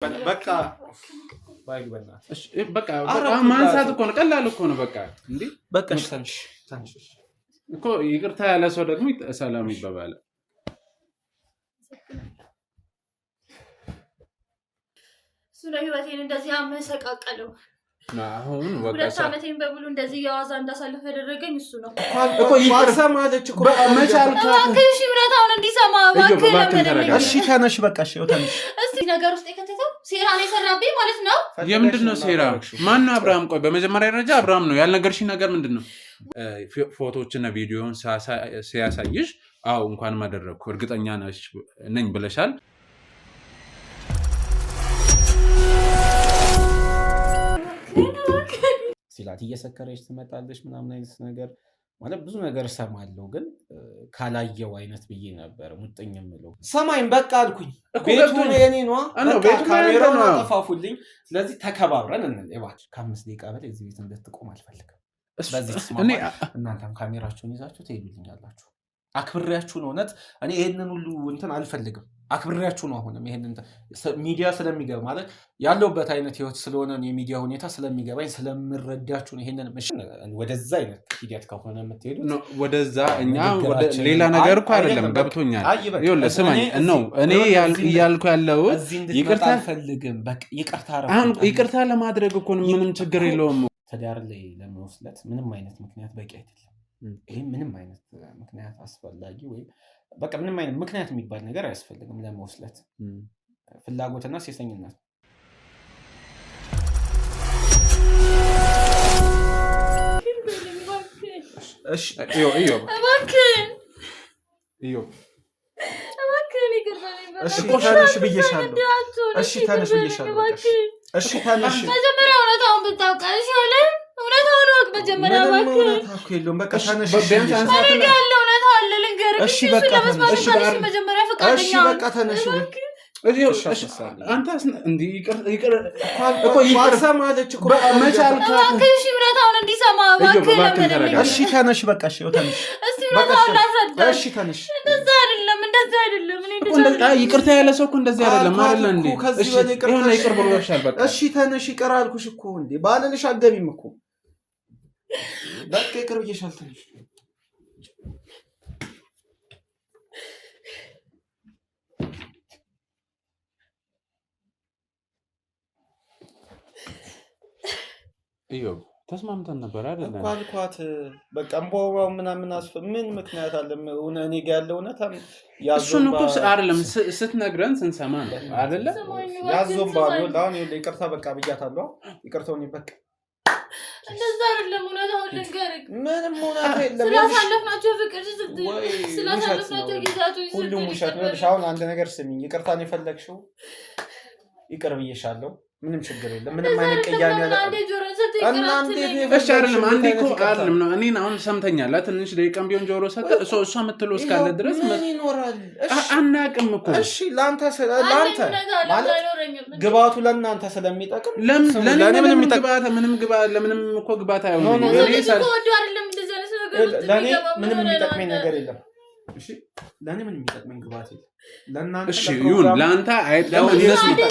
በቃ በቃ ማንሳት እኮ ነው ቀላል እኮ ነው በቃ እንዴ በቃ ትንሽ እኮ ይቅርታ ያለ ሰው ደግሞ ሰላም ይባባል ሱላ ህይወቴን እንደዚህ አመሰቃቀለው አሁን ሁለት ዓመቴን በሙሉ እንደዚህ ያዋዛ እንዳሳልፍ ያደረገኝ እሱ ነው እኮ ይሰማለች እኮ መቻልካት እሺ ብለታውን እንዲሰማ እሺ ተነሽ በቃ እሺ ተነሽ እስቲ ነገር ውስጥ የከተተው ሴራ ነው የሰራብኝ ማለት ነው የምንድነው ሴራ ማን ነው አብርሃም ቆይ በመጀመሪያ ደረጃ አብርሃም ነው ያልነገርሽኝ ነገር ምንድነው ፎቶዎችና ቪዲዮውን ሲያሳይሽ አው እንኳን ማደረኩ እርግጠኛ ነኝ ብለሻል ሲላት እየሰከረች ትመጣለች ምናምን አይነት ነገር ማለት ብዙ ነገር ሰማለሁ ግን ካላየው አይነት ብዬ ነበር ሙጥኝም ብለው ሰማይን በቃ አልኩኝ ቤቱ የኔ ነው በቃ ካሜራውን አጠፋፉልኝ ስለዚህ ተከባብረን እንለባች ከ5 ደቂቃ በላይ እዚህ ቤት እንድትቆም አልፈልግም በዚህ ስማማ እናንተም ካሜራችሁን ይዛችሁ ትሄዱልኛላችሁ አክብሬያችሁ ነው እውነት እኔ ይሄንን ሁሉ እንትን አልፈልግም አክብሬያችሁ ነው አሁንም ይሄንን ሚዲያ ስለሚገባ ማለት ያለውበት አይነት ህይወት ስለሆነ የሚዲያ ሁኔታ ስለሚገባኝ ስለምረዳችሁ ነው ይሄንን ወደዛ አይነት ሂደት ከሆነ የምትሄዱት ነው ወደዛ እኛ ወደ ሌላ ነገር እኮ አይደለም ገብቶኛል ይኸውልህ ስማኝ ነው እኔ ያልኩ ያለው ይቅርታ አልፈልግም በቃ ይቅርታ ለማድረግ እኮ ምንም ችግር የለውም ተዳር ላይ ለመወስለት ምንም አይነት ምክንያት በቂ አይደለም ይሄ ምንም አይነት ምክንያት አስፈላጊ ወይ በቃ ምንም አይነት ምክንያት የሚባል ነገር አያስፈልግም ለመወስለት ፍላጎትና ሴሰኝነት እሺ እሺ ተነሽ ብዬሻለሁ እሺ ተነሽ ብዬሻለሁ እሺ ተነሽ መጀመሪያ እውነታውን ብታውቃ እሺ አለ እውነታውን ወቅ መጀመሪያ እባክህ የለውም በቃ ተነሽ እሺ በቃ ተነሽ መጀመሪያ ፈቃደኛ እሺ በቃ ተነሽ አንተ እንዴ ይቅር እኮ ይሰማለች እኮ መቻልካት እሺ እውነታውን እንዲሰማ እባክህ እሺ ተነሽ በቃ እሺ ተነሽ እስቲ እውነታውን ላስረዳ እሺ ተነሽ እንደዛ አይደለም እኔ ይቅርታ ያለ ሰው እኮ እንደዚህ አይደለም አይደል እንዴ እሺ ይሁን ይቅር ብሎሻል በቃ እሺ ተነሽ ይቅር አልኩሽ እኮ እንዴ ባለልሽ አገቢም እኮ በቃ ይቅር ብዬሻል ተነሽ ኢዮብ ተስማምተን ነበር አይደል እኮ አልኳት በቃ እንቦባው ምናምን ምን ምክንያት አለ እኔ ጋር ያለው እውነት እሱን እኮ አይደለም ስትነግረን ስንሰማ ነው አይደለ ያዞምባው ላውን ይቅርታ በቃ ብያታለሁ ይቅርታውን በቃ እንደዛ አይደለም እውነታውን ልንገርህ ምንም እውነት የለም ስላሳለፍናቸው ፍቅር ስላሳለፍናቸው ጊዜያቶች ሁሉም ውሸት ነው አሁን አንድ ነገር ስሚኝ ይቅርታን የፈለግሽው ይቅር ብዬሻለሁ ምንም ችግር የለም ምንም አይነት ቀያሚ ያለ እናንተ እሺ አይደለም አንዴ እኮ አይደለም ነው እኔን አሁን ሰምተኛል ትንሽ ደቂቃም ቢሆን ጆሮ ሰጠ እሷ የምትለው እስካለ ድረስ ምን ይኖራል አናቅም እኮ እሺ ላንተ ማለት ግባቱ ለእናንተ ስለሚጠቅም ለኔ ምንም ግባት ለምንም እኮ ግባት አይሆንም ለኔ ምንም የሚጠቅመኝ ነገር የለም እሺ ለኔ ምንም የሚጠቅመኝ ግባት የለም ለእናንተ እሺ ይሁን ለአንተ አይደለም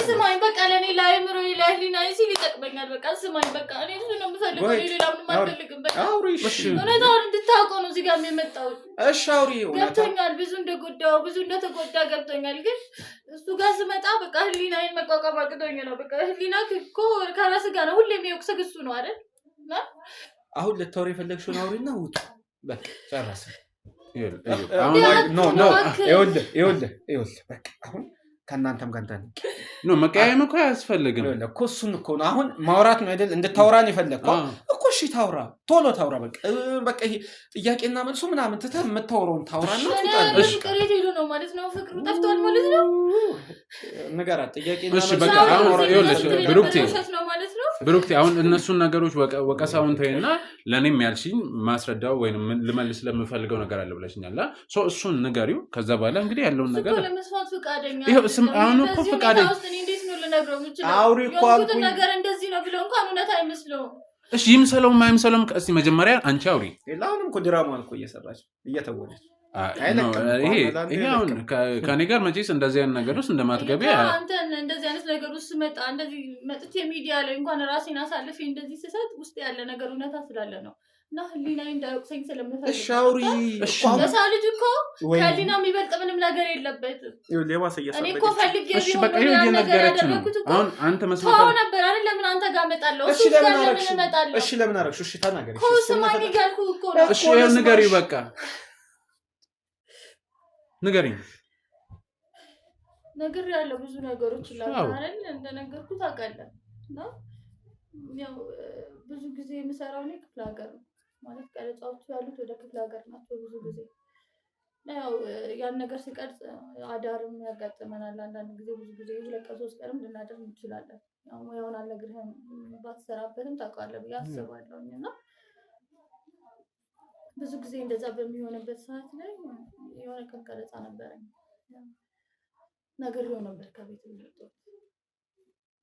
ስማኝ በቃ ለኔ ላይምሮ ይላልና ሲል ይጠቅመኛል በቃ ስማኝ በቃ እኔ እሱ ነው የምፈልገው ሌላ ምንም አልፈልግም በቃ አውሪ እሺ እውነታውን እንድታውቀው ነው እዚህ ጋር የመጣው እሺ አውሪ ገብቶኛል ብዙ እንደተጎዳ ገብቶኛል ግን እሱ ጋር ስመጣ በቃ ህሊናዬን መቋቋም አቅቶኝ ነው በቃ ህሊና እኮ ከራስ ጋር ነው ሁሌም የሚወቅሰው እሱ ነው አይደል አሁን ልታወሪ የፈለግሽውን አውሪና ውጡ በቃ ጨረስን ይኸውልህ በቃ አሁን ከእናንተም ጋር ነው መቀያየም እኮ አያስፈልግም እኮ እሱን እኮ ነው አሁን ማውራት ነው አይደል እንድታወራን የፈለግከው እኮ እሺ ታውራ ቶሎ ታውራ በቃ ይሄ ጥያቄና መልሱ ምናምን ትተህ የምታወራውን ታውራና እሺ ቀሬት ሄዶ ነው ማለት ነው ፍቅሩ ጠፍቷል ማለት ነው ንገራት ጥያቄና መልሱ እሺ በቃ አሁን ይኸውልሽ ብሩክቲ አሁን እነሱን ነገሮች ወቀሳውን ተይና ለኔም ያልሽኝ ማስረዳው ወይንም ልመልስ ለምፈልገው ነገር አለ ብለሽኛል እሱን ንገሪው ከዛ በኋላ እንግዲህ ያለውን ነገር ለመስማት ፈቃደኛ አሁን እኮ ፈቃደኛ እንዴት ነው ልነግረው የምችለው አውሪ እኮ አልኩኝ ነገር እንደዚህ ነው ብለው እንኳን እውነት አይመስለውም እሺ ይምሰለውም አይምሰለውም እስቲ መጀመሪያ አንቺ አውሪ ለአሁንም እኮ ድራማ እኮ እየሰራች እየተወለች ይሄ አሁን ከኔ ጋር መቼስ እንደዚህ አይነት ነገር ውስጥ እንደማትገቢ አንተ እንደዚህ አይነት ነገር ውስጥ መጣ እንደዚህ መጥቼ ሚዲያ ላይ እንኳን ራሴን አሳልፌ እንደዚህ ስሰጥ ውስጥ ያለ ነገር እውነታ ስላለ ነው እና ህሊናዬ እንዳይወቅሰኝ ስለምፈልግ እሻውሪ የሰው ልጅ እኮ ከህሊና የሚበልጥ ምንም ነገር የለበትም። እኔ እኮ ፈልጌ ቢሆን ነገር ያደረኩት እኮ አንተ መስማት ነበር አይደል? ለምን አንተ ጋር እመጣለሁ? እሱ ጋር ለምን እመጣለሁ? እሺ ለምን አደረግሽ? እሺ ተናገሪ። እኮ ስማኝ እያልኩህ እኮ ነው። እሺ ይሄን ንገሪው በቃ ንገሪኝ። ነግሬያለሁ ብዙ ነገሮች ይላል አይደል? እንደነገርኩህ ታውቃለህ። ነው ያው ብዙ ጊዜ የምሰራው እኔ ክፍለ ሀገር ነው ማለት ቀረጻዎቹ ያሉት ወደ ክፍለ ሀገር ናቸው። ብዙ ጊዜ ያው ያን ነገር ሲቀርጽ አዳርም ያጋጥመናል። አንዳንድ ጊዜ ብዙ ጊዜ 2 ቀን 3 ቀንም ልናደር እንችላለን። ያው ሙያውን አልነግርህም ባትሰራበትም ታውቃለህ ብዬ አስባለሁኝ እና ብዙ ጊዜ እንደዛ በሚሆንበት ሰዓት ላይ የሆነ ቀን ቀረጻ ነበረኝ ነግሬው ነበር ከቤት እንደወጣሁ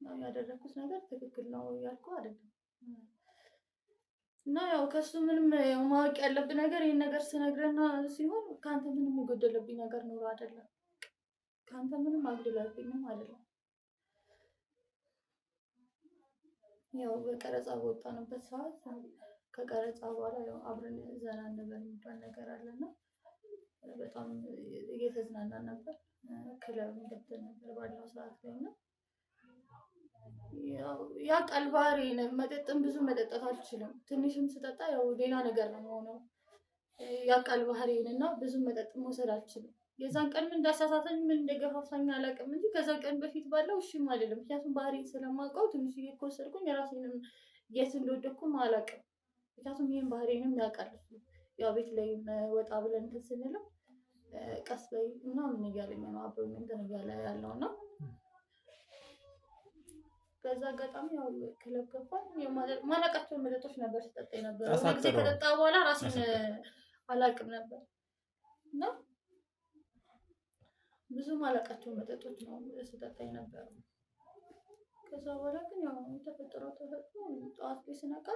ነው ያደረኩት ነገር ትክክል ነው ያልኩህ አይደለም እና ያው ከሱ ምንም ማወቅ ያለብህ ነገር ይሄን ነገር ስነግርህና ሲሆን ካንተ ምንም የጎደለብኝ ነገር ኖሮ አይደለም ካንተ ምንም አግደለብኝም አይደለም ያው በቀረጻ በወጣንበት ሰዓት ከቀረጻ በኋላ ያው አብረን ዘና ነበር የሚባል ነገር አለና በጣም እየተዝናናን ነበር ክለብ ገብተን ነበር ባለው ሰዓት ላይ እና ያ ቀልባሪ ነው መጠጥም ብዙ መጠጣት አልችልም ትንሽም ስጠጣ ያው ሌላ ነገር ነው የሆነው ያ ቀልባሪና ብዙ መጠጥ መውሰድ አልችልም የዛን ቀን ምን እንዳሳሳተኝ ምን እንደገፋፋኝ አላውቅም እንጂ ከዛ ቀን በፊት ባለው እሺም አይደለም ምክንያቱም ባህሪ ስለማውቀው ትንሽ እየኮሰርኩኝ ራሴንም የት እንደወደኩም አላውቅም ምክንያቱም ይሄን ባህሪንም ያውቃል ያው ቤት ላይ ወጣ ብለን ተስነለው ቀስ በይ እና ምን እያለኝ ነው አብሮኝ እንትን እያለ ያለውና ከዛ አጋጣሚ ያው ክለብ ገባን የማላውቃቸው መጠጦች ነበር ስጠጣ ነበር ወንጌ ከጠጣ በኋላ ራሴን አላውቅም ነበር እና ብዙ ማላውቃቸው መጠጦች ነው ስጠጣ ነበር ከዛ በኋላ ግን ያው ተፈጥሮ ጠዋት ላይ ስነቃ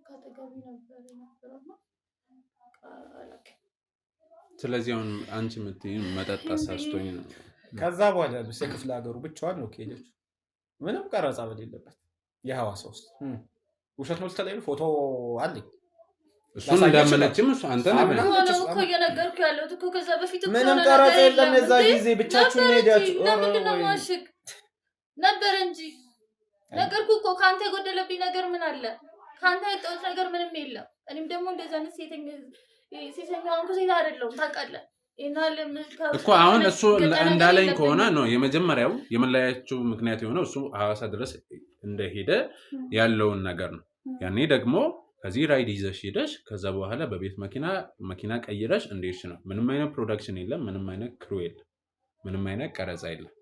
ካጠገቢ ነበርና አላውቅም ስለዚህ አሁን አንቺ የምትይኝ መጠጥ አሳስቶኝ ነው ከዛ በኋላ በክፍለ ሀገሩ ብቻዋን ነው ከሄደች ምንም ቀረጻ በሌለበት የሐዋሳ ውስጥ ውሸት ነው ተለይ ፎቶ አለኝ እሱን እንዳመነችም እሱ አንተ ነው እኮ እየነገርኩ ያለሁት እኮ ከዛ በፊት እኮ ምንም ቀረጻ የለም እዛ ጊዜ ብቻችሁን ሄዳችሁ ለምንድን ነው ማሽግ ነበር እንጂ ነገርኩ እኮ ካንተ የጎደለብኝ ነገር ምን አለ ካንተ የጠውት ነገር ምንም የለም እኔም ደግሞ እንደዛ ነው ሴተኛውን ሴት አይደለሁም ታውቃለህ እኮ አሁን እሱ እንዳለኝ ከሆነ ነው የመጀመሪያው የመለያየቱ ምክንያት የሆነው እሱ ሐዋሳ ድረስ እንደሄደ ያለውን ነገር ነው ያኔ ደግሞ ከዚህ ራይድ ይዘሽ ሄደሽ ከዛ በኋላ በቤት መኪና ቀይረሽ እንደሽ ነው ምንም አይነት ፕሮዳክሽን የለም ምንም አይነት ክሩ የለም ምንም አይነት ቀረጻ የለም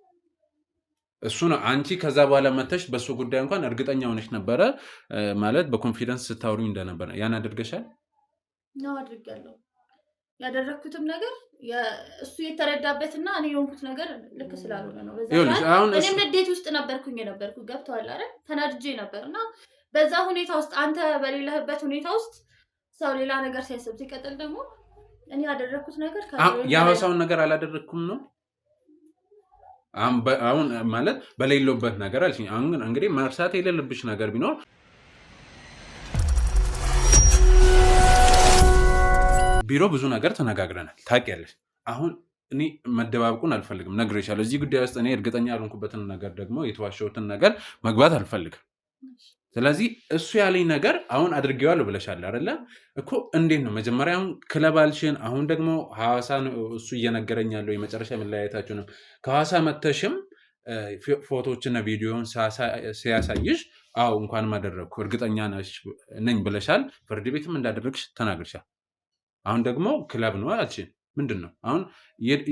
እሱ ነው አንቺ ከዛ በኋላ መተሽ በሱ ጉዳይ እንኳን እርግጠኛ ሆነሽ ነበር ማለት በኮንፊደንስ ስታወሩኝ እንደነበር ያን አድርገሻል ነው አድርጋለሁ ያደረኩትም ነገር እሱ የተረዳበትና እኔ የሆንኩት ነገር ልክ ስላልሆነ ነው በዛ እኔም ንዴት ውስጥ ነበርኩኝ ገብቷል አይደል ተናድጄ ነበርና በዛ ሁኔታ ውስጥ አንተ በሌለህበት ሁኔታ ውስጥ ሰው ሌላ ነገር ሲያስብ ሲቀጥል ደግሞ እኔ ያደረኩት ነገር ያወሳውን ነገር አላደረኩም ነው አሁን ማለት በሌለበት ነገር አልሽኝ አሁን እንግዲህ መርሳት የሌለብሽ ነገር ቢኖር ቢሮ ብዙ ነገር ተነጋግረናል ታውቂያለሽ አሁን እኔ መደባበቁን አልፈልግም ነግሬሻለሁ እዚህ ጉዳይ ውስጥ እኔ እርግጠኛ ያልሆንኩበትን ነገር ደግሞ የተዋሸሁትን ነገር መግባት አልፈልግም ስለዚህ እሱ ያለኝ ነገር አሁን አድርጌዋለሁ ብለሻል አይደለ እኮ እንዴት ነው መጀመሪያውን ክለብ አልሽን አሁን ደግሞ ሐዋሳ እሱ እየነገረኝ ያለው የመጨረሻ መለያየታችሁንም ከሐዋሳ መተሽም ፎቶዎችና ቪዲዮውን ሲያሳይሽ አው እንኳን ማደረኩ እርግጠኛ ነኝ ብለሻል ፍርድ ቤትም እንዳደረግሽ ተናግርሻል አሁን ደግሞ ክለብ ነው አልሽን ምንድነው አሁን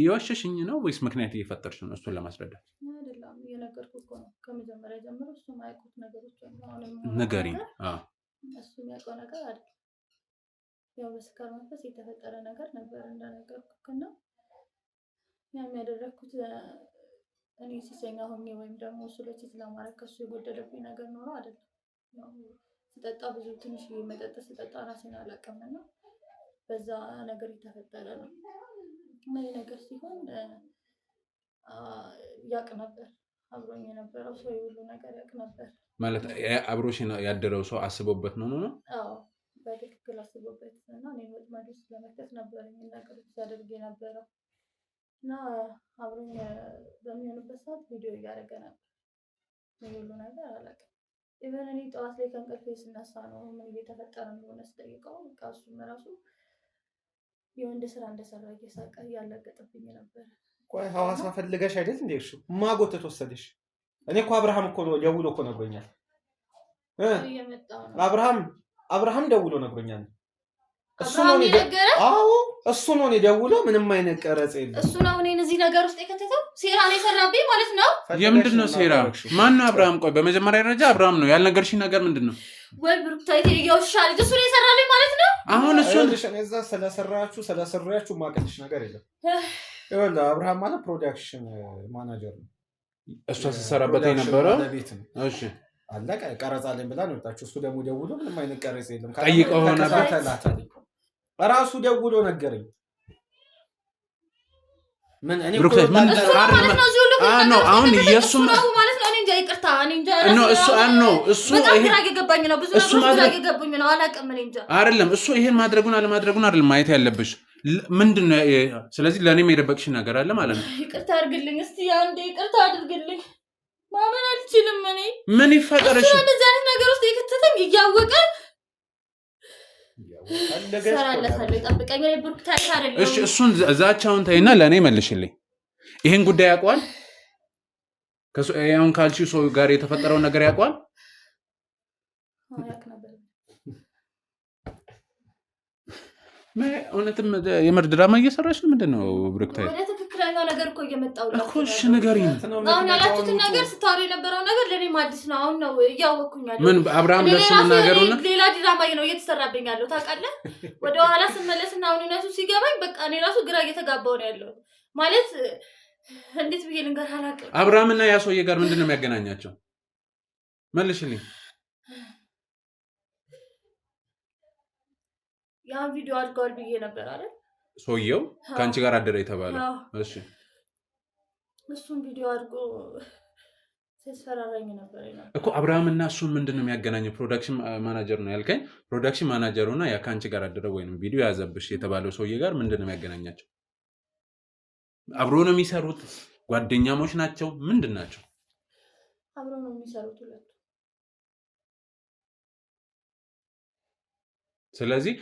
የዋሸሽኝ ነው ወይስ ምክንያት እየፈጠርሽ ነው እሱን ለማስረዳት አይደለም የነገርኩህ እኮ ነው ከመጀመሪያ ጀምሮ እሱ ማይቆት ነገሮች ነገርኝ እሱ የሚያውቀው ነገር አይደል ያው በስካር መንፈስ የተፈጠረ ነገር ነበር እንደነገርኩህና ያም ያደረኩት እኔ ሲሰኛ ሆኜ ወይም ደግሞ ስለዚህ ለማረክ ከሱ የጎደለብኝ ነገር ኖሮ አይደለም ያው ስጠጣ ብዙ ትንሽ መጠጥ ስጠጣ ራሴን አላውቅምና በዛ ነገር የተፈጠረ ነው። ምን ነገር ሲሆን ያቅ ነበር አብሮኝ የነበረው ሰው ሁሉ ነገር ያቅ ነበር ማለት አብሮሽ ያደረው ሰው አስቦበት ነው ነው? አዎ በትክክል አስቦበት እና እኔ ወጥመድ ውስጥ ለመክተት ነበር የሚናገሩት ሲያደርግ የነበረው እና አብሮኝ በሚሆንበት ሰዓት ቪዲዮ እያደረገ ነበር። ምን ሁሉ ነገር አላውቅም። ኢቨን እኔ ጠዋት ላይ ከእንቅልፌ ስነሳ ነው ምን እየተፈጠረ እንደሆነ ስጠይቀው እሱም ራሱ የወንድ ስራ እንደሰራ እየሳቀ ያለገጠብኝ ነበር። ቆይ ሐዋሳ ፈልገሽ አይደል እንዴ? እሱ ማጎተት ወሰደሽ? እኔ እኮ አብርሃም እኮ ነው ደውሎ እኮ ነግሮኛል። አብርሃም ደውሎ ነግሮኛል። እሱ ነው ነገር አዎ እሱ ነው ደውሎ ምንም አይነት ቀረጽ የለም። እሱ ነው እኔን እዚህ ነገር ውስጥ የከተተው ሴራ ነው የሰራብኝ ማለት ነው። የምንድነው ሴራ? ማን ነው አብርሃም? ቆይ በመጀመሪያ ደረጃ አብርሃም ነው ያልነገርሽኝ ነገር ምንድነው? ወይ ብሩክታይት ይያውሻል እሱ ነው የሰራልኝ ማለት ነው። አሁን እሱ እዛ ስለሰራችሁ ማቀልሽ ነገር የለም። ይኸውልህ አብርሃም ማለት ፕሮዳክሽን ማናጀር ነው። እሷ ሲሰራበት የነበረው እሺ አለቀ። ቀረጻለኝ ብላ ነው ወጣችሁ። እሱ ደግሞ ደውሎ ምንም አይነት ቀረጽ የለም ጠይቀው ሆነ ራሱ ደውሎ ነገረኝ። ምን እኔ ነው አሁን ኢየሱስ ማለት ነው። እኔ እንጃ ይቅርታ እኔ እንጃ እሱ ይሄ ያገባኝ ነው ብዙ ነገር ያገባኝ ነው አላውቅም። እኔ እንጃ አይደለም እሱ ይሄን ማድረጉን አለማድረጉን አይደለም ማየት ያለብሽ ምንድነው። ስለዚህ ለኔ የደበቅሽ ነገር አለ ማለት ነው። ይቅርታ አድርግልኝ እስቲ አንዴ ይቅርታ አድርግልኝ። ማመን አልችልም። እኔ ምን ይፈጠርሽ? እሱ እንደዚህ አይነት ነገር ውስጥ የከተተኝ እያወቀ እሺ እሱን ዛቻውን ታይና ለኔ መልሽልኝ። ይሄን ጉዳይ ያውቀዋል? ከሶያውን ካልቺው ሰው ጋር የተፈጠረው ነገር ያውቀዋል? እውነትም የምር ድራማ እየሰራሽ ነው? ምንድነው ብሩክታይት? ወደ ትክክለኛው ነገር እኮ እየመጣው ነው እኮ። እሺ ንገሪኝ። አሁን ያላችሁትን ነገር ስታወሪ የነበረው ነገር ለኔም አዲስ ነው። አሁን ነው እያወኩኝ ያለው። ምን አብርሃም ለሱ መናገሩና ሌላ ድራማ ነው እየተሰራብኝ ያለው ታውቃለህ። ወደ ኋላ ስመለስና አሁን እነሱ ሲገባኝ በቃ እኔ ራሱ ግራ እየተጋባው ነው ያለው። ማለት እንዴት ብዬ ልንገርህ አላውቅም። አብርሃምና ያ ሰውዬ ጋር ምንድነው የሚያገናኛቸው? መልሽልኝ። ያን ቪዲዮ አድርገዋል ብዬ ነበር አይደል? ሰውየው ካንቺ ጋር አደረ የተባለው። እሺ እሱን ቪዲዮ አድርጎ ሲያስፈራራኝ ነበር እኮ። አብርሃምና እሱን ምንድነው የሚያገናኘው? ፕሮዳክሽን ማናጀር ነው ያልከኝ። ፕሮዳክሽን ማናጀሩና ያ ካንቺ ጋር አደረ ወይንም ቪዲዮ ያዘብሽ የተባለው ሰውዬ ጋር ምንድነው የሚያገናኛቸው? አብሮ ነው የሚሰሩት? ጓደኛሞች ናቸው? ምንድን ናቸው? አብሮ ነው የሚሰሩት ሁለቱ። ስለዚህ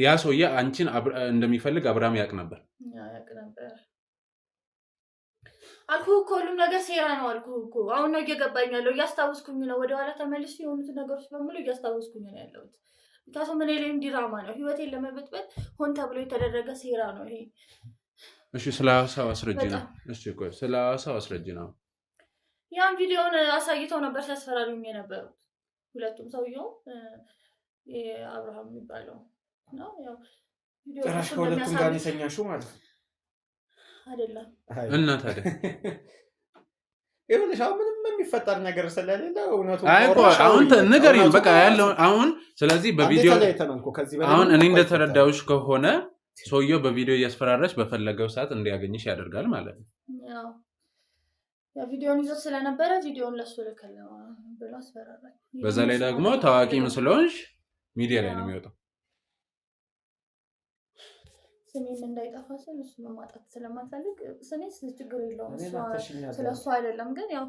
ያ ሰውዬ አንቺን እንደሚፈልግ አብርሃም ያውቅ ነበር? ያውቅ ነበር አልኩህ እኮ። ሁሉም ነገር ሴራ ነው አልኩህ እኮ። አሁን ነው እየገባኝ ያለው። እያስታወስኩኝ ነው። ወደኋላ ተመልሼ የሆኑት ነገሮች በሙሉ እያስታወስኩኝ ነው ያለሁት። ምክንያቱም እኔ ላይም ድራማ ነው። ህይወቴን ለመበጥበጥ ሆን ተብሎ የተደረገ ሴራ ነው ይሄ። እሺ ስለ ሐሳብ አስረጅ ነው። እሺ ቆይ ስለ ሐሳብ አስረጅ ነው። ያን ቪዲዮውን አሳይተው ነበር ሲያስፈራሩኝ የነበሩት ሁለቱም። ሰውየው አብርሃም የሚባለው ነው። ያው ቪዲዮ ከሁለቱም ጋር የተኛሽው ማለት ነው አይደለም? እና ታዲያ ይኸውልሽ አሁን ምንም የሚፈጠር ነገር ስለሌለ እውነቱን አሁን ንገሪኝ በቃ ያለው አሁን። ስለዚህ በቪዲዮ አሁን እኔ እንደተረዳሁሽ ከሆነ ሰውየው በቪዲዮ እያስፈራራች በፈለገው ሰዓት እንዲያገኝሽ ያደርጋል ማለት ነው። ያው ቪዲዮን ይዞ ስለነበረ ቪዲዮን ለሱ ልከለው ብሎ አስፈራራኝ። በዛ ላይ ደግሞ ታዋቂ መስሎሽ ሚዲያ ላይ ነው የሚወጣው። ስሜን እንዳይጠፋ ስል እሱ ማጣት ስለማልፈልግ ስሜስ ችግር የለውም። ስለሱ አይደለም ግን ያው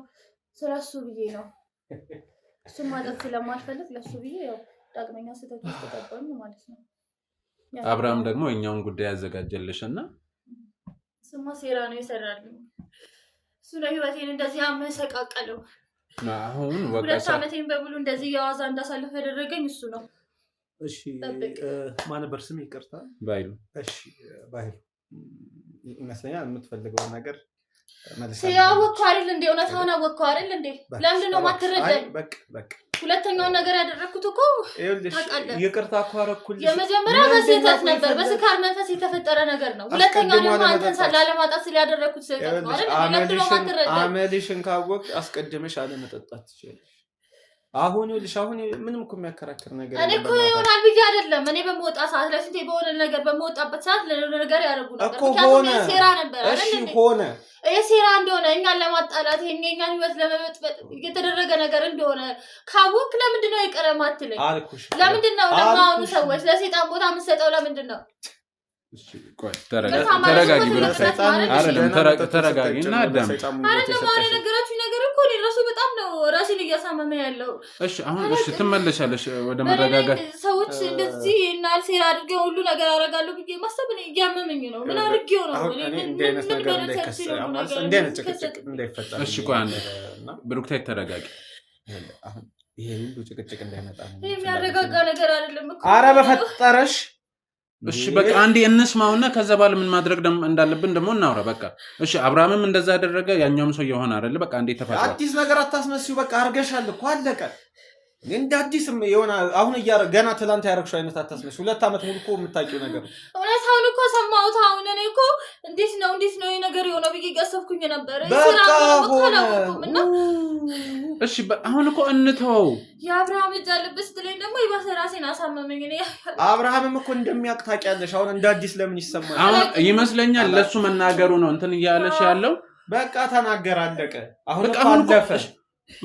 ስለሱ ብዬ ነው። እሱ ማጣት ስለማልፈልግ ለሱ ብዬ ያው ዳግመኛ ስህተት ውስጥ ገባኝ ማለት ነው። አብርሃም ደግሞ እኛውን ጉዳይ ያዘጋጀልሽና ስማ ሴራ ነው የሰራልኝ። እሱ ነው ህይወቴን እንደዚህ አመሰቃቀለው። አሁን ሁለት ዓመቴን በሙሉ እንደዚህ ያዋዛ እንዳሳልፍ ያደረገኝ እሱ ነው። እሺ ማን ነበር ስም? ይቅርታ ባይሉ። እሺ ባይሉ ይመስለኛል የምትፈልገው ነገር መልሰህ ሲያወቅኩ አይደል እንዴ? እውነታውን አወቅኩ አይደል እንዴ? ለምንድን ነው ማትረዳኝ? በቃ ሁለተኛውን ነገር ያደረኩት እኮ ታውቃለህ። ይቅርታ እኮ አደረኩልሽ። የመጀመሪያው በስህተት ነበር፣ በስካር መንፈስ የተፈጠረ ነገር ነው። ሁለተኛው ደግሞ አንተን ላለማጣት ስላደረኩት ስህተት ነው አይደል? ለምንድን ነው ማትረዳኝ? አመልሽን ካወቅሽ አስቀድመሽ አለመጠጣት ትችያለሽ። አሁን ምንም እኮ የሚያከራክር ነገር እኔ እኮ ይሆናል ብዬ አይደለም እኔ በመወጣ ሰዓት ለስንቴ በሆነ ነገር በመወጣበት ሰዓት ነገር ያደርጉ ነበር ምክንያቱም ሴራ ነበር አይደል እሺ ሆነ ሴራ እንደሆነ እኛን ለማጣላት የኛን ህይወት ለመበጥበጥ የተደረገ ነገር እንደሆነ ካወቅ ለምንድነው የቀረም አትለኝ ለምንድነው ለማውኑ ሰዎች ለሰይጣን ቦታ የምትሰጠው ለምንድነው እሺ ቆይ ተረጋጊ ተረጋጊና አዳም ማለት ነገራችሁ ነገር እኮ ነው ራሱ በጣም ነው ራስን እያሳመመ ያለው እሺ አሁን እሺ ትመለሻለሽ ወደ መረጋጋት ሰዎች እንደዚህ እና ሴራ አድርገው ሁሉ ነገር አደርጋለሁ ብዬ ማሰብ ነው እያመመኝ ነው ምን አድርጌው ነው እኔ እንደዚህ ነገር እንዳይፈጠር እሺ ቆይ አንዴ ብሩክታይ ተረጋጊ አሁን ይሄ ሁሉ ጭቅጭቅ እንዳይመጣ ነው የሚያረጋጋ ነገር አይደለም እኮ ኧረ በፈጠረሽ እሺ በቃ አንዴ እንስማውና ከዛ በኋላ ምን ማድረግ እንዳለብን ደግሞ እናውራ በቃ እሺ አብርሃምም እንደዛ አደረገ ያኛውም ሰው የሆነ አይደል በቃ አንዴ ተፈጠረ አዲስ ነገር አታስመስዩ በቃ አርገሻል እኮ አለቀ እንደ አዲስም የሆነ አሁን ገና ትላንት ያረግሽው አይነት አታስመስዩ 2 አመት ሙሉ እኮ የምታውቂው ነገር እውነታውን እኮ ሰማሁት አሁን እኔ እኮ እንዴት ነው ይሄ ነገር የሆነው ብዬ ገሰፍኩኝ ነበር እሺ አሁን እኮ እንተው የአብርሃም እጅ አለበት ስትለኝ ደግሞ ይባሰ ራሴን አሳመመኝ እኔ አብርሃምም እኮ እንደሚያውቅ ታውቂያለሽ አሁን እንደ አዲስ ለምን ይሰማል አሁን ይመስለኛል ለሱ መናገሩ ነው እንትን እያለሽ ያለው በቃ ተናገር አለቀ አሁን እኮ አለፈ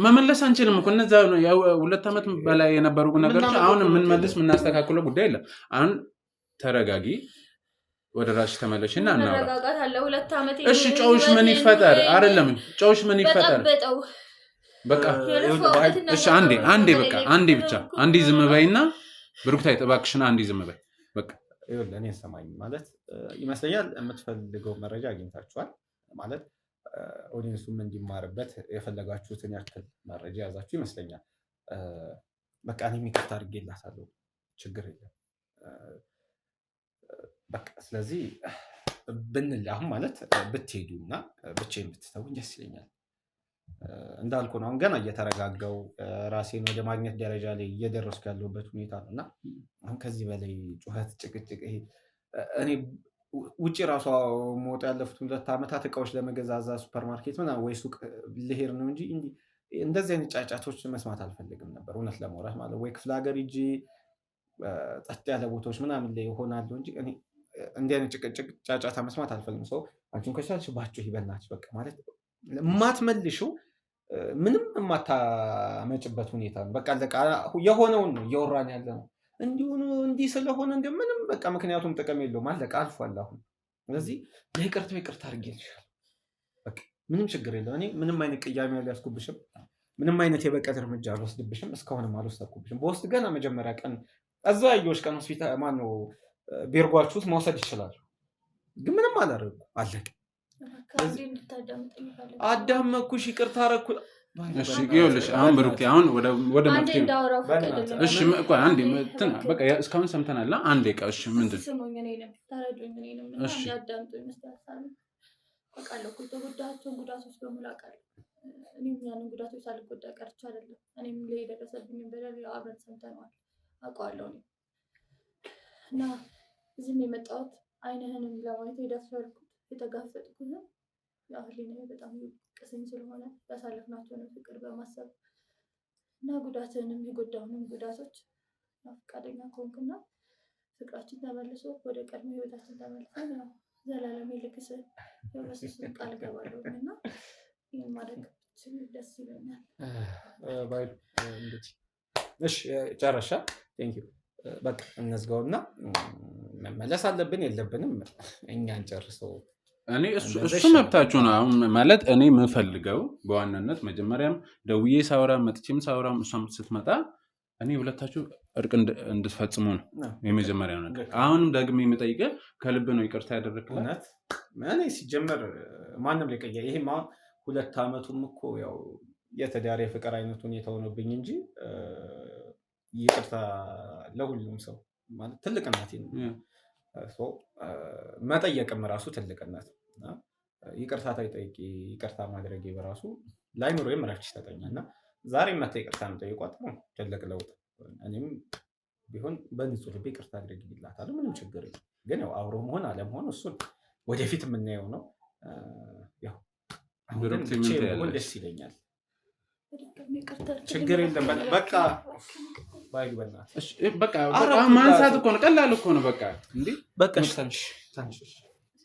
መመለስ አንችልም እኮ እነዛ ነው 2 አመት በላይ የነበሩ ነገሮች አሁን ምን መልስ ምን እናስተካክለው ጉዳይ የለም አሁን ተረጋጊ ወደ ራስሽ ተመለሽና እናውራ ተረጋጋት አለ 2 አመት እሺ ጨውሽ ምን ይፈጠር አይደለም ጨውሽ ምን ይፈጠር በቃ እሺ አንዴ በቃ አንዴ ብቻ አንዴ ዝም በይና ብሩክታይ ተባክሽና አንዴ ዝም በይ በቃ ይኸውልህ እኔ ሰማኝ ማለት ይመስለኛል የምትፈልገው መረጃ አግኝታችኋል ማለት ኦዲየንሱም እንዲማርበት የፈለጋችሁትን ያክል መረጃ ያዛችሁ ይመስለኛል በቃ እኔ ይቅርታ አድርጌላታለሁ ችግር የለም በቃ ስለዚህ ብንላሁም ማለት ብትሄዱና ብቻዬን ብትተውኝ ደስ ይለኛል እንዳልኩ ነው አሁን ገና እየተረጋጋው ራሴን ወደ ማግኘት ደረጃ ላይ እየደረስኩ ያለሁበት ሁኔታ ነውና አሁን ከዚህ በላይ ጩኸት ጭቅጭቅ ይሄ እኔ ውጪ ራሷ ሞት ያለፉት 2 አመታት እቃዎች ለመገዛዛ ሱፐርማርኬት ምናምን ወይ ሱቅ ልሄድ ነው እንጂ እንደዚህ አይነት ጫጫቶች መስማት አልፈልግም ነበር እውነት ለማውራት ማለት ወይ ክፍለ ሀገር ሂጂ ጸጥ ያለ ቦታዎች ምናምን ላይ ሆናለሁ እንጂ እኔ እንዲህ አይነት ጭቅጭቅ ጫጫታ መስማት አልፈልግም ሰው አንቺን ከቻልሽ ባችሁ ይበልናች በቃ ማለት ማትመልሽው ምንም ማታመጭበት ሁኔታ ነው በቃ የሆነውን ነው እያወራን ያለ ነው እንዲህ ስለሆነ እንደምንም በቃ ምክንያቱም ጥቅም የለውም አለቀ አልፏል አሁን ስለዚህ ይቅርታ አድርጌልሻለሁ በቃ ምንም ችግር የለም እኔ ምንም አይነት ቅያሜ አልያዝኩብሽም ምንም አይነት የበቀል እርምጃ አልወስድብሽም እስካሁንም አልወሰድኩብሽም በውስጥ ገና መጀመሪያ ቀን እዛ ያየሁሽ ቀን ሆስፒታል ማነው ቤርጓችሁት መውሰድ ይችላል ግን ምንም አላደረኩም አለቀ አዳመኩሽ ይቅርታ አደረኩ እሺ ይኸውልሽ አሁን ብሩክቲ አሁን ወደ መፍትሄ እሺ ቆይ አንዴ በቃ እስካሁን ሰምተናል አንዴ እሺ ምንድን ስሙኝ እኔንም ታረዱኝ እኔንም እና ያዳምጡኝ መስታሳን አውቃለሁ ተጎዳቸው ጉዳቶች በሙሉ አውቃለሁ እኔም ያንን ጉዳቶች ሳልጎዳ ቀርቼ አይደለም እኔም ላይ ደረሰብኝ በደል አብረን ሰምተናል አውቃለሁ እና እዚህም የመጣሁት አይነህንም ለማየት የደፈርኩት የተጋፈጥኩት ነው ያህሊኔ በጣም ቅስኝ ስለሆነ ያሳለፍናቸው ነው ፍቅር በማሰብ እና ጉዳትንም የጎዳውንም ጉዳቶች ፈቃደኛ ከሆንክና ፍቅራችን ተመልሶ ወደ ቀድሞ ህይወታችን ተመልሰን ያው ዘላለም ይልክስ በመስስ ቃል ገባለሁና ይሄን ማድረግ ደስ ይለኛል ባይ እንዴት እሺ ጨረሻ ቴንክ ዩ በቃ እንዝጋውና መመለስ አለብን የለብንም እኛን ጨርሰው እኔ እሱ መብታችሁ ነው አሁን ማለት እኔ የምፈልገው በዋናነት መጀመሪያም ደውዬ ሳውራ መጥቼም ሳውራ እሷም ስትመጣ እኔ ሁለታችሁ እርቅ እንድትፈጽሙ ነው የመጀመሪያው ነገር አሁንም ደግሜ የምጠይቀህ ከልብ ነው ይቅርታ ያደረክላት እኔ ሲጀመር ማንም ሊቀያ ይሄማ 2 አመቱም እኮ ያው የተዳረ ፍቅር አይነት ሁኔታ ሆኖብኝ እንጂ ይቅርታ ለሁሉም ሰው ማለት ትልቅነት ነው መጠየቅም ራሱ ትልቅነት ይቅርታ ታይጠይቂ ይቅርታ ማድረግ በራሱ ላይኖርም ረፍት ይሰጠኛልና ዛሬ መተ ይቅርታ መጠየቋት ነው ትልቅ ለውጥ እኔም ቢሆን በንጹህ ልብ ይቅርታ አድርጌላታለሁ ምንም ችግር የለም ግን ያው አብሮ መሆን አለመሆን እሱ ወደፊት የምናየው ነው ያው ብሩክቲ ምን ትያለሽ ደስ ይለኛል ችግር የለም በቃ ባይ በእናትህ እሺ በቃ ማንሳት እኮ ነው ቀላል እኮ ነው በቃ እንዴ በቃ ትንሽ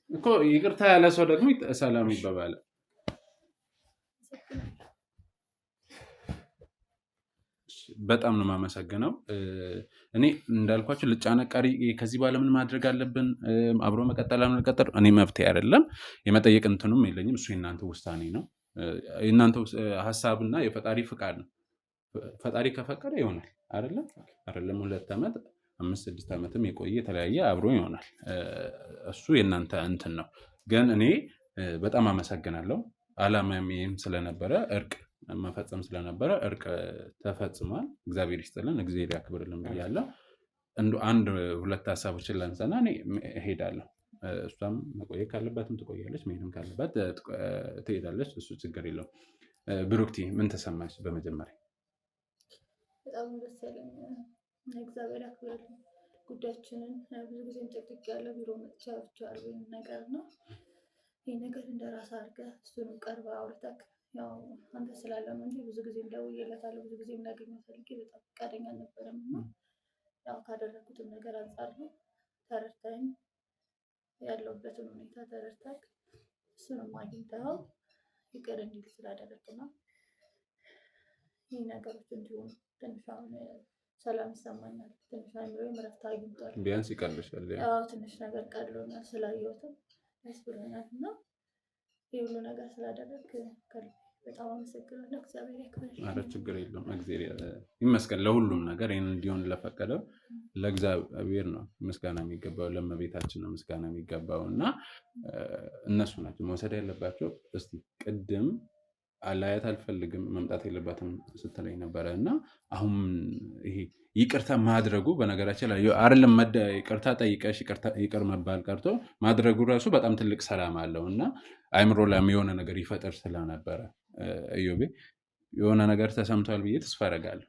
እኮ ይቅርታ ያለ ሰው ደግሞ ሰላም ይባባል በጣም ነው ማመሰግነው እኔ እንዳልኳችሁ ልጫነቃሪ ከዚህ በኋላ ምን ማድረግ አለብን አብሮ መቀጠል አንቀጥል እኔ መፍትሄ አይደለም የመጠየቅ እንትኑም የለኝም እሱ የናንተ ውሳኔ ነው የናንተ ሐሳብና የፈጣሪ ፍቃድ ነው ፈጣሪ ከፈቀደ ይሆናል አይደለም 2 ዓመት 5-6 ዓመትም የቆየ የተለያየ አብሮ ይሆናል እሱ የናንተ እንትን ነው ግን እኔ በጣም አመሰግናለሁ አላማዬም ስለነበረ እርቅ መፈጸም ስለነበረ እርቅ ተፈጽሟል እግዚአብሔር ይስጥልን እግዚአብሔር ያክብርልን ብያለሁ አንድ 2 ሐሳቦችን ላንሳና እኔ እሄዳለሁ እሷም መቆየት ካለባትም ትቆያለች መሄድም ካለባት ትሄዳለች እሱ ችግር የለውም ብሩክቲ ምን ተሰማሽ በመጀመሪያ በጣም ደስ ያለኝ እግዚአብሔር ያክብርልን ጉዳያችንን ብዙ ጊዜም ጥቅጥቅ ያለ ቢሮ መጥቻለሁ ወይ ነገር ነው ይሄ ነገር እንደራስ አድርገህ እሱን ቀርባ አውርተክ ያው አንተ ስላለ ነው እንጂ ብዙ ጊዜ እንደውየለታለሁ ብዙ ጊዜ እናገኘው ፈልጌ በጣም ፈቃደኛ ነበርም እና ያው ካደረኩትም ነገር አንፃር ነው ተረድተኝ ያለውበትን ሁኔታ ተረድተክ እሱንም አግኝተው ይቅር እንዲል ስላደረግና ይሄ ነገሮች እንዲሆኑ ትንሽ አሁን ሰላም ይሰማኛል ትንሽ አይምሮዬ እረፍት አግኝቷል ቢያንስ ይቀልሻል ያው ትንሽ ነገር ቀሎኛል ስላየሁትም ደስ ብሎኛል እና ይሄ ሁሉ ነገር ስላደረግክ በጣም አመሰግናለሁ እግዚአብሔር ያክብርልኝ ኧረ ችግር የለውም እግዚአብሔር ይመስገን ለሁሉም ነገር ይሄን እንዲሆን ለፈቀደው ለእግዚአብሔር ነው ምስጋና የሚገባው ለእመቤታችን ነው ምስጋና የሚገባውና እነሱ ናቸው መውሰድ ያለባቸው እስቲ ቅድም አላያት አልፈልግም መምጣት የለባትም ስትለኝ ነበርና አሁን ይሄ ይቅርታ ማድረጉ በነገራችን ላይ አይደለም ይቅርታ ጠይቀሽ ይቅር መባል ቀርቶ ማድረጉ ራሱ በጣም ትልቅ ሰላም አለውና አይምሮ ላይ የሆነ ነገር ይፈጠር ስለነበረ እዮቤ የሆነ ነገር ተሰምቷል ብዬ ተስፋ አደርጋለሁ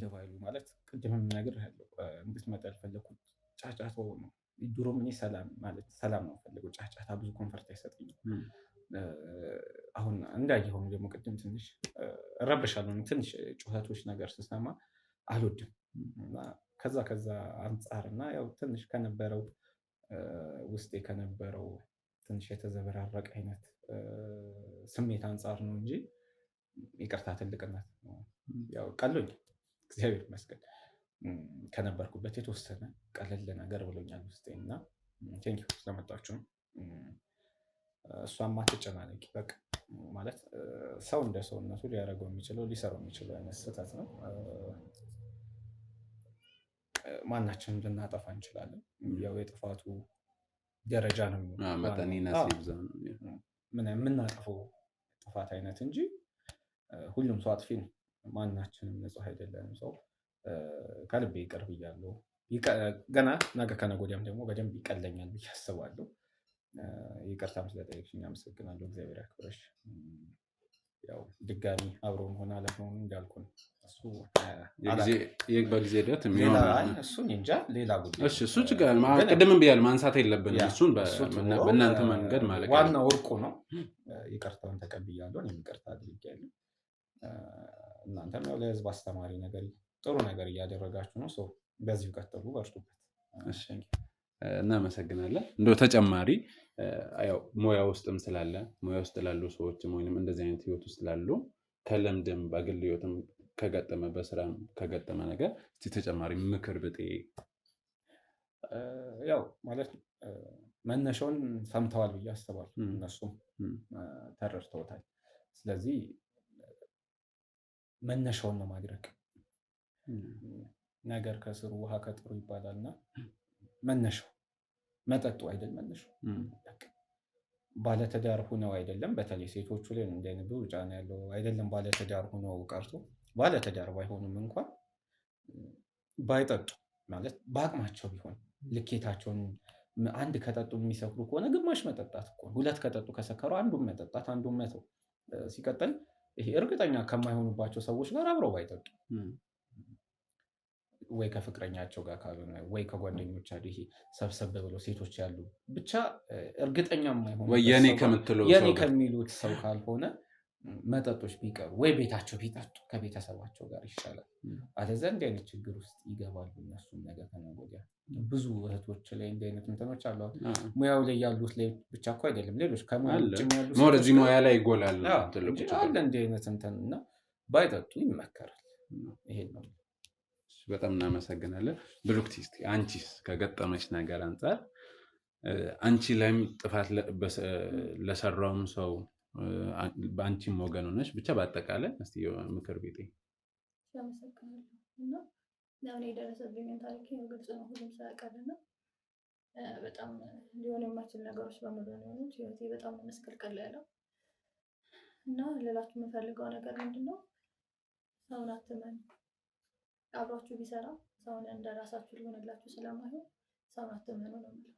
ለባይሉ ማለት ቅድምም ነገር ያለው እንድትመጣ ያልፈለኩት ጫጫታው ነው ድሮ ምን ሰላም ማለት ሰላም ነው ፈልገው ጫጫታ ብዙ ኮንፈርት አይሰጥኝም አሁን እንዳየው ደግሞ ቅድም ትንሽ ረበሻለሁ ትንሽ ጩኸቶች ነገር ስሰማ አልወድም ከዛ አንፃርና ያው ትንሽ ከነበረው ውስጤ ከነበረው ትንሽ የተዘበራረቀ አይነት ስሜት አንፃር ነው እንጂ ይቅርታ ትልቅነት ነው ያው ቀሎኝ እግዚአብሔር ይመስገን ከነበርኩበት የተወሰነ ቀለል ነገር ብሎኛል ውስጤና ቴንኪው ስለመጣችሁ እሷም አትጨናነቂ በቃ ማለት ሰው እንደ ሰውነቱ ሊያደርገው የሚችለው ሊሰራው የሚችለው አይነት ስህተት ነው ማናችንም ልናጠፋ እንችላለን ያው የጥፋቱ ደረጃ ነው መጠኔና ሲብዛ ነው የምናጠፋው ጥፋት አይነት እንጂ ሁሉም ሰው አጥፊ ነው ማናችንም ንጹህ አይደለም ሰው ከልቤ ይቅር ብያለሁ ገና ነገ ከነገ ወዲያም ደግሞ በደንብ ይቀለኛል ብዬ አስባለሁ ይቅርታም ስለጠየቅሽኝ አመሰግናለሁ እግዚአብሔር ያክብርሽ ያው ድጋሚ አብሮን ሆነ አለመሆኑ እንዳልኩ እሱ በጊዜ ሂደት የሚሆን እሱን እንጃ ሌላ ጉዳይ እሱ ችግር ቅድምም ብያለሁ ማንሳት የለብንም እሱን በእናንተ መንገድ ማለት ነው ዋናው እርቁ ነው ይቅርታውን ተቀብያለሁ እኔም ይቅርታ አድርጌያለሁ እናንተም ያው ለህዝብ አስተማሪ ነገር ጥሩ ነገር እያደረጋችሁ ነው ሰው በዚሁ ቀጥሉ በርቱበት እሺ እናመሰግናለን እንደው ተጨማሪ ያው ሙያ ውስጥም ስላለ ሙያ ውስጥ ላሉ ሰዎችም ወይንም እንደዚህ አይነት ህይወት ውስጥ ላሉ ከለምድም በግል ህይወትም ከገጠመ በስራም ከገጠመ ነገር እስቲ ተጨማሪ ምክር ብጤ ያው ማለት መነሻውን ሰምተዋል ብዬ አስባለሁ እነሱም ተረድተውታል ስለዚህ መነሻውን ነው ማድረግ ነገር ከስሩ ውሃ ከጥሩ ይባላልና መነሻው መጠጡ አይደል መነሻው ባለትዳር ሆነው አይደለም በተለይ ሴቶቹ ላይ እንደነሱ ጫና ያለው አይደለም ባለትዳር ሆነው ቀርቶ ባለትዳር ባይሆኑም እንኳን ባይጠጡ ማለት በአቅማቸው ቢሆን ልኬታቸውን አንድ ከጠጡ የሚሰክሩ ከሆነ ግማሽ መጠጣት እኮ ሁለት ከጠጡ ከሰከሩ አንዱን መጠጣት አንዱን መተው ሲቀጥል ይሄ እርግጠኛ ከማይሆኑባቸው ሰዎች ጋር አብረው ባይጠጡ ወይ ከፍቅረኛቸው ጋር ካልሆነ ወይ ከጓደኞች አሉ ይሄ ሰብሰብ ብለው ሴቶች ያሉ ብቻ እርግጠኛ የማይሆኑ ወይ የኔ ከምትለው የኔ ከሚሉት ሰው ካልሆነ መጠጦች ቢቀሩ ወይ ቤታቸው ቢጠጡ ከቤተሰባቸው ጋር ይሻላል። አለዛ እንዲህ አይነት ችግር ውስጥ ይገባሉ እነሱም ነገር ከነገ ወዲያ። ብዙ እህቶች ላይ እንዲህ አይነት እንትኖች አሉ። ሙያው ላይ ያሉት ላይ ብቻ እኮ አይደለም ሌሎች ከሙያ ውጭም ያሉ ሞር እዚህ ሙያ ላይ ይጎላል አለ እንዲህ አይነት እንትን እና ባይጠጡ ይመከራል። ይሄን ነው። በጣም እናመሰግናለን። ብሩክቲ እስኪ አንቺስ ከገጠመች ነገር አንጻር አንቺ ላይም ጥፋት ለሰራውም ሰው በአንቺም ወገን ሆነሽ ብቻ በአጠቃላይ እስቲ ምክር ቤት ያመሰግናለሁ። እና ያው እኔ የደረሰብኝን ታሪክ ግልጽ ነው፣ ሁሉም ሰው ያውቃልና በጣም ሊሆን የማይችል ነገሮች በሙሉ ነው የሆኑት። ህይወቴ በጣም መስቀልቀል ያለው እና ሌላችሁ የምፈልገው ነገር ምንድነው? ሰውን አትመኑ። አብራችሁ ቢሰራ ሰውን እንደራሳችሁ ሊሆንላችሁ ስለማይሆን ሰውን አትመኑ ነው የምለው።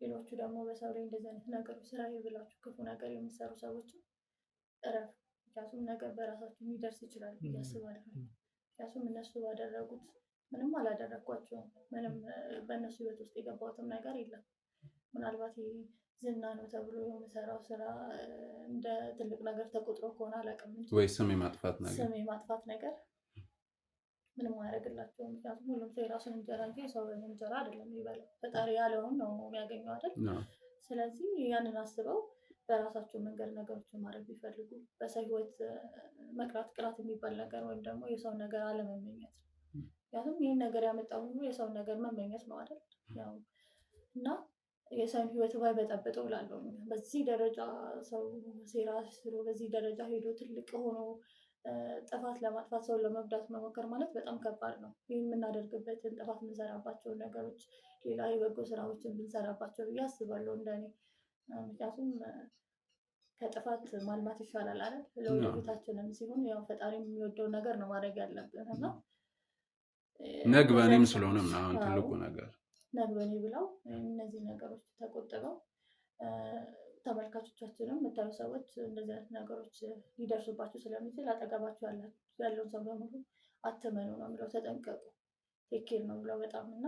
ሌሎቹ ደግሞ በሰው ላይ እንደዚህ አይነት ነገሮች ስራ ይብላችሁ ክፉ ነገር የሚሰሩ ሰዎች እረፍ። ምክንያቱም ነገር በራሳችሁ የሚደርስ ይችላል ብዬ አስባለሁ። ምክንያቱም እነሱ ባደረጉት ምንም አላደረግኳቸውም። ምንም በእነሱ ህይወት ውስጥ የገባሁትም ነገር የለም። ምናልባት ዝና ነው ተብሎ የምሰራው ስራ እንደ ትልቅ ነገር ተቆጥሮ ከሆነ አላውቅም እንጂ ወይ ስም የማጥፋት ነገር ምንም አያደርግላቸውም። ምክንያቱም ሁሉም ሰው የራሱን እንጀራ እንጂ የሰውን እንጀራ አይደለም የሚበላው። ፈጣሪ ያለውን ነው የሚያገኘው አይደል? ስለዚህ ያንን አስበው በራሳቸው መንገድ ነገሮችን ማድረግ ቢፈልጉ፣ በሰው ህይወት መቅራት ቅራት የሚባል ነገር ወይም ደግሞ የሰውን ነገር አለመመኘት። ምክንያቱም ይህን ነገር ያመጣው ሁሉ የሰውን ነገር መመኘት ነው አይደል? ያው እና የሰውን ህይወት ባይበጠብጠው እላለሁ። በዚህ ደረጃ ሰው ሴራ ስሮ በዚህ ደረጃ ሄዶ ትልቅ ሆኖ ጥፋት ለማጥፋት ሰውን ለመጉዳት መሞከር ማለት በጣም ከባድ ነው። ይህን የምናደርግበትን ጥፋት የምንሰራባቸውን ነገሮች ሌላ የበጎ ስራዎችን ብንሰራባቸው ብዬ አስባለሁ እንደኔ። ምክንያቱም ከጥፋት ማልማት ይሻላል አይደል? ለወደፊታችንም ሲሆን ያው ፈጣሪ የሚወደውን ነገር ነው ማድረግ ያለብን እና ነግበኔም ስለሆነ አሁን ትልቁ ነገር ነግበኔ ብለው እነዚህ ነገሮች ተቆጥበው ተመልካቾቻችንም የምታዩ ሰዎች እንደዚህ አይነት ነገሮች ሊደርሱባችሁ ስለሚችል አጠገባችሁ ያለውን ሰው በሙሉ አትመኑ ነው የምለው። ተጠንቀቁ፣ ቴኬር ነው የምለው በጣም እና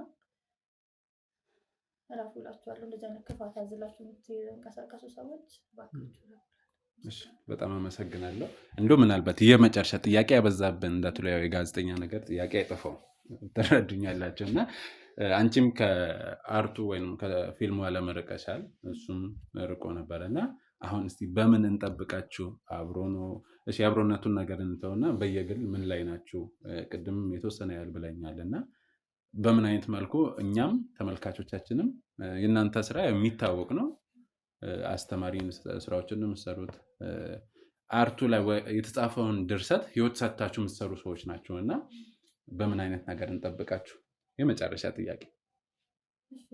እረፉ እላችኋለሁ። እንደዚህ አይነት ክፋት አዝላችሁ የምትንቀሳቀሱ ሰዎች እባካችሁ። በጣም አመሰግናለሁ። እንደው ምናልባት የመጨረሻ ጥያቄ ያበዛብን እንዳትለው የጋዜጠኛ ነገር ጥያቄ አይጠፋው ተረዱኛላችሁ እና አንቺም ከአርቱ ወይም ከፊልሙ አለመርቀሻል፣ እሱም ርቆ ነበርና አሁን እስቲ በምን እንጠብቃችሁ? አብሮ ነው እሺ፣ አብሮነቱን ነገር እንተውና በየግል ምን ላይ ናችሁ? ቅድም የተወሰነ ያህል ብለኛልና በምን አይነት መልኩ እኛም ተመልካቾቻችንም የእናንተ ስራ የሚታወቅ ነው፣ አስተማሪ ስራዎችን የምትሰሩት አርቱ ላይ የተጻፈውን ድርሰት ህይወት ሰጥታችሁ የምትሰሩ ሰዎች ናቸውና በምን አይነት ነገር እንጠብቃችሁ? የመጨረሻ ጥያቄ። እሺ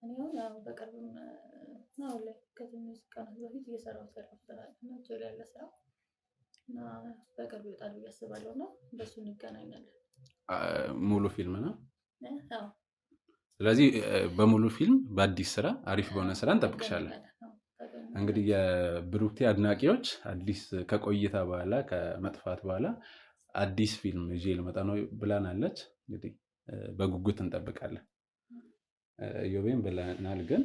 እኔ አሁን በቅርብ ነው ላይ ከትንሽ ቀናት በፊት እየሰራሁት ያለ ስራ እና በቅርብ ይወጣል ብዬ አስባለሁ እና በሱ እንገናኛለን። ሙሉ ፊልም ነው? አዎ። ስለዚህ በሙሉ ፊልም በአዲስ ስራ አሪፍ በሆነ ስራ እንጠብቅሻለን። እንግዲህ የብሩክቲ አድናቂዎች አዲስ ከቆይታ በኋላ ከመጥፋት በኋላ አዲስ ፊልም ይዤ ልመጣ ነው ብላናለች። እንግዲህ በጉጉት እንጠብቃለን። ዮቤም ብለናል፣ ግን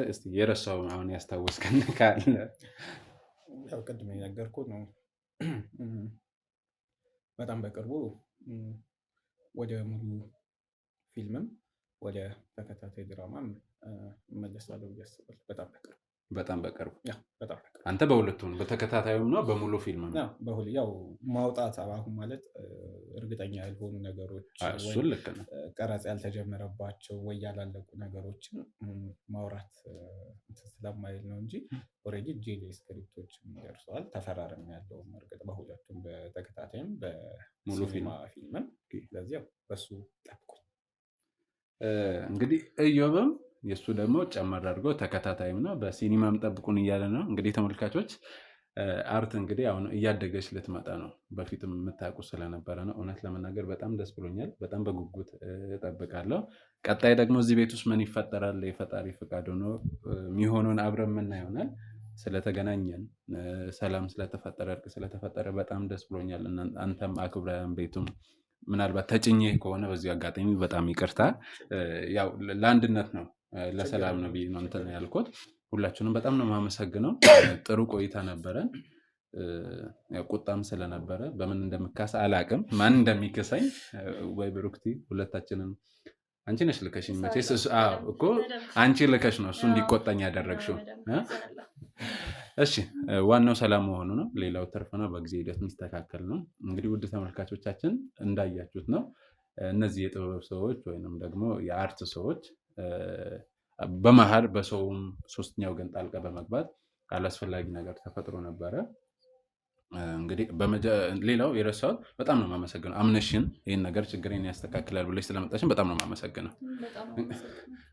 እስቲ የረሳው አሁን ያስታወስከን ካለ? ያው ቅድም የነገርኩት ነው። በጣም በቅርቡ ወደ ሙሉ ፊልምም ወደ ተከታታይ ድራማም እመለሳለሁ ብዬ አስባለሁ። በጣም በቅርቡ አንተ በሁለቱም በተከታታዩም ነው በሙሉ ፊልም ነው? ያው ማውጣት አሁን ማለት እርግጠኛ ያልሆኑ ነገሮች ቀረጽ ያልተጀመረባቸው ወይ ያላለቁ ነገሮችን ማውራት ስለማይል ነው እንጂ ኦልሬዲ ጄሌ ስክሪፕቶች ደርሰዋል፣ ተፈራረም ያለው እርግጥ በሁለቱም በተከታታይም በሙሉ ፊልምም። ስለዚህ ያው በሱ ጠብቁ። እንግዲህ እዮብም የሱ ደግሞ ጨመር አድርጎ ተከታታይም ነው በሲኒማም ጠብቁን እያለ ነው። እንግዲህ ተመልካቾች አርት እንግዲህ አሁን እያደገች ልትመጣ ነው። በፊትም የምታውቁ ስለነበረ ነው። እውነት ለመናገር በጣም ደስ ብሎኛል። በጣም በጉጉት እጠብቃለሁ። ቀጣይ ደግሞ እዚህ ቤት ውስጥ ምን ይፈጠራል የፈጣሪ ፍቃድ ሆኖ የሚሆነውን አብረን ምን ይሆናል። ስለተገናኘን ሰላም ስለተፈጠረ እርቅ ስለተፈጠረ በጣም ደስ ብሎኛል። አንተም አክብረን ቤቱም ምናልባት ተጭኜ ከሆነ በዚህ አጋጣሚ በጣም ይቅርታ። ያው ለአንድነት ነው ለሰላም ነው ብዬ ነው እንትን ያልኩት። ሁላችሁንም በጣም ነው የማመሰግነው። ጥሩ ቆይታ ነበረን። ቁጣም ስለነበረ በምን እንደምካስ አላቅም፣ ማን እንደሚከሳኝ ወይ ብሩክቲ ሁለታችንን አንቺ ነሽ ልከሽኝ መቼስ እኮ አንቺ ልከሽ ነው እሱ እንዲቆጣኝ ያደረግሽው። እሺ ዋናው ሰላም መሆኑ ነው፣ ሌላው ትርፍ ነው፣ በጊዜ ሂደት የሚስተካከል ነው። እንግዲህ ውድ ተመልካቾቻችን እንዳያችሁት ነው እነዚህ የጥበብ ሰዎች ወይንም ደግሞ የአርት ሰዎች በመሀል በሰውም ሶስተኛ ወገን ጣልቃ በመግባት አላስፈላጊ ነገር ተፈጥሮ ነበረ። እንግዲህ ሌላው የረሳሁት በጣም ነው የማመሰግነው አምነሽን ይህን ነገር ችግሬን ያስተካክላል ብለሽ ስለመጣሽን በጣም ነው የማመሰግነው።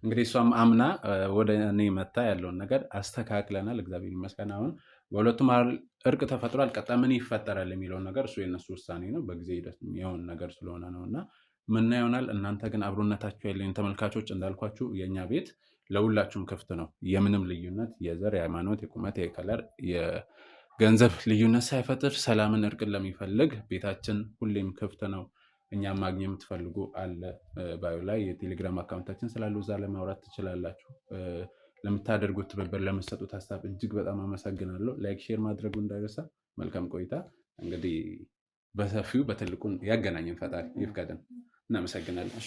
እንግዲህ እሷም አምና ወደ እኔ መታ ያለውን ነገር አስተካክለናል፣ እግዚአብሔር ይመስገን። አሁን በሁለቱም መሀል እርቅ ተፈጥሯል። ቀጣይ ምን ይፈጠራል የሚለውን ነገር እሱ የነሱ ውሳኔ ነው፣ በጊዜ ሂደት የሆነ ነገር ስለሆነ ነው እና ምን ይሆናል። እናንተ ግን አብሮነታችሁ ያለኝ ተመልካቾች እንዳልኳችሁ የኛ ቤት ለሁላችሁም ክፍት ነው። የምንም ልዩነት የዘር፣ የሃይማኖት፣ የቁመት፣ የከለር፣ የገንዘብ ልዩነት ሳይፈጥር ሰላምን እርቅን ለሚፈልግ ቤታችን ሁሌም ክፍት ነው። እኛም ማግኘት የምትፈልጉ አለ ባዩ ላይ የቴሌግራም አካውንታችን ስላሉ እዛ ላይ ማውራት ትችላላችሁ። ለምታደርጉት ትብብር፣ ለምትሰጡት ሀሳብ እጅግ በጣም አመሰግናለሁ። ላይክ ሼር ማድረጉ እንዳይረሳ። መልካም ቆይታ። እንግዲህ በሰፊው በትልቁን ያገናኘን ፈጣሪ ይፍቀደን። እናመሰግናለን።